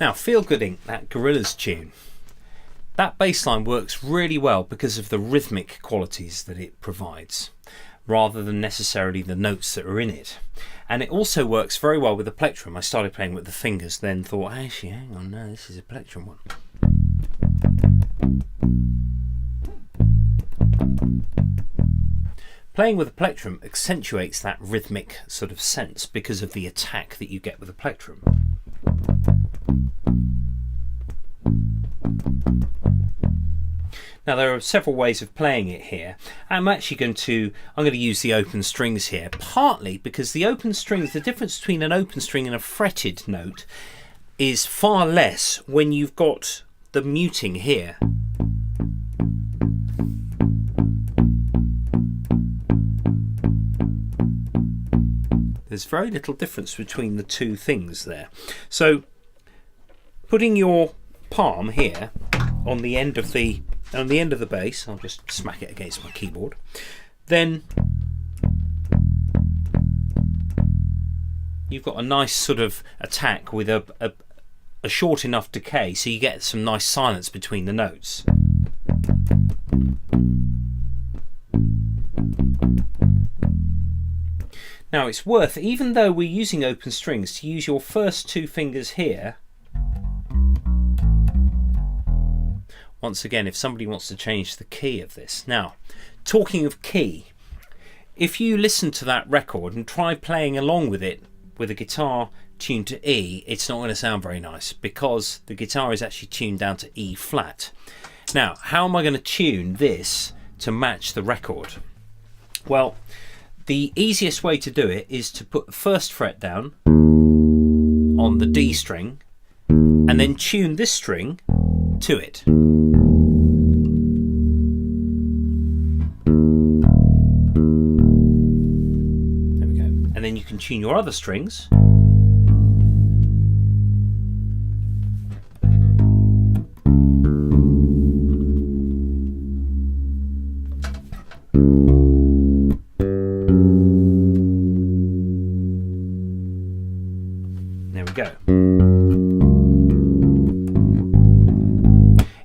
Now, Feel Good Inc., that Gorillaz tune, that bass line works really well because of the rhythmic qualities that it provides, rather than necessarily the notes that are in it. And it also works very well with the plectrum. I started playing with the fingers, then thought, actually, hang on, no, this is a plectrum one. Playing with a plectrum accentuates that rhythmic sort of sense because of the attack that you get with a plectrum. Now there are several ways of playing it here. I'm going to use the open strings here, partly because the open strings, the difference between an open string and a fretted note is far less when you've got the muting here. There's very little difference between the two things there. So putting your palm here on the end of the bass, I'll just smack it against my keyboard, then you've got a nice sort of attack with a short enough decay so you get some nice silence between the notes. Now it's worth, even though we're using open strings, to use your first two fingers here. Once again, if somebody wants to change the key of this. Now, talking of key, if you listen to that record and try playing along with it with a guitar tuned to E, it's not going to sound very nice because the guitar is actually tuned down to E flat. Now, how am I going to tune this to match the record? Well, the easiest way to do it is to put the first fret down on the D string and then tune this string to it. There we go. And then you can tune your other strings. There we go.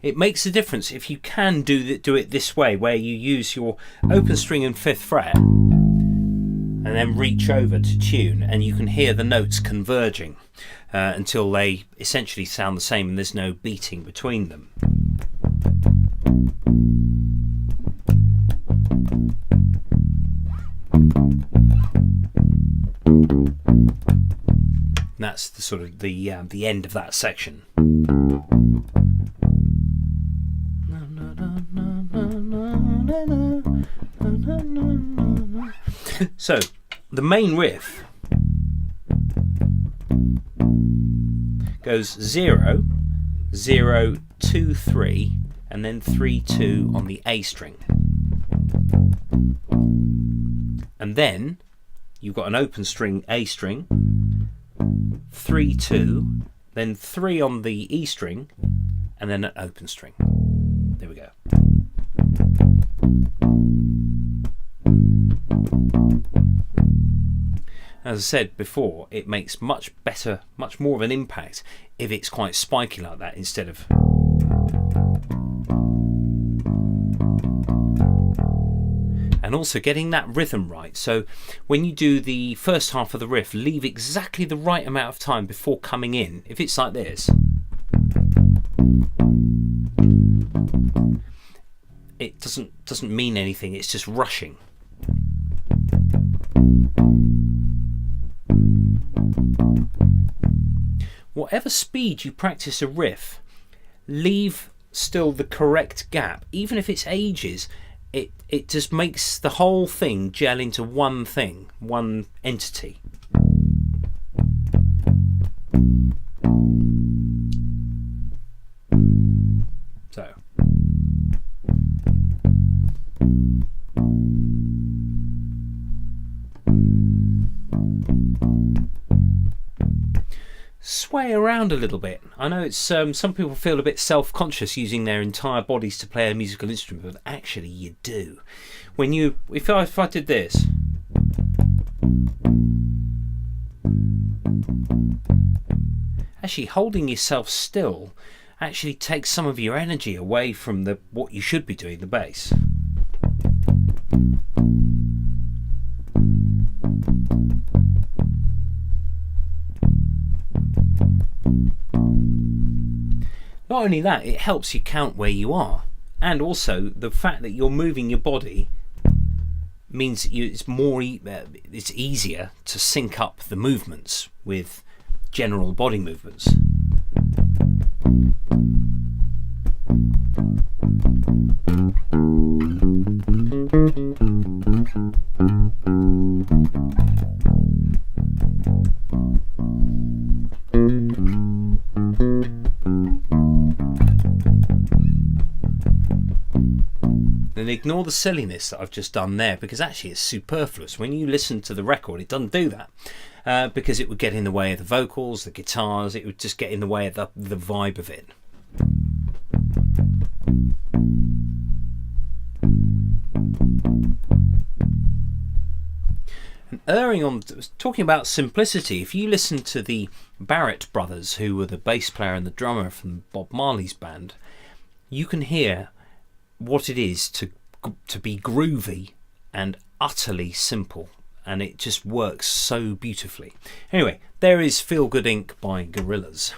It makes a difference if you can do it this way, where you use your open string and 5th fret and then reach over to tune, and you can hear the notes converging until they essentially sound the same and there's no beating between them. And that's the sort of the end of that section. So the main riff goes 0, 0, 2, 3, and then 3, 2 on the A string. And then you've got an open string A string, 3, 2, then 3 on the E string, and then an open string. There we go. As I said before, it makes much more of an impact if it's quite spiky like that instead of... And also getting that rhythm right. So when you do the first half of the riff, leave exactly the right amount of time before coming in. If it's like this, it doesn't mean anything, it's just rushing. Whatever speed you practice a riff, leave still the correct gap. Even if it's ages, it just makes the whole thing gel into one thing, one entity. So sway around a little bit. I know it's some people feel a bit self-conscious using their entire bodies to play a musical instrument, but actually you do. When you, if I did this, actually holding yourself still actually takes some of your energy away from what you should be doing, the bass. Not only that, it helps you count where you are, and also the fact that you're moving your body means it's easier to sync up the movements with general body movements. And ignore the silliness that I've just done there, because actually it's superfluous. When you listen to the record, it doesn't do that, because it would get in the way of the vocals, the guitars. It would just get in the way of the vibe of it. And talking about simplicity, if you listen to the Barrett brothers, who were the bass player and the drummer from Bob Marley's band, you can hear what it is to be groovy and utterly simple, and it just works so beautifully. Anyway, there is Feel Good Inc. by Gorillaz.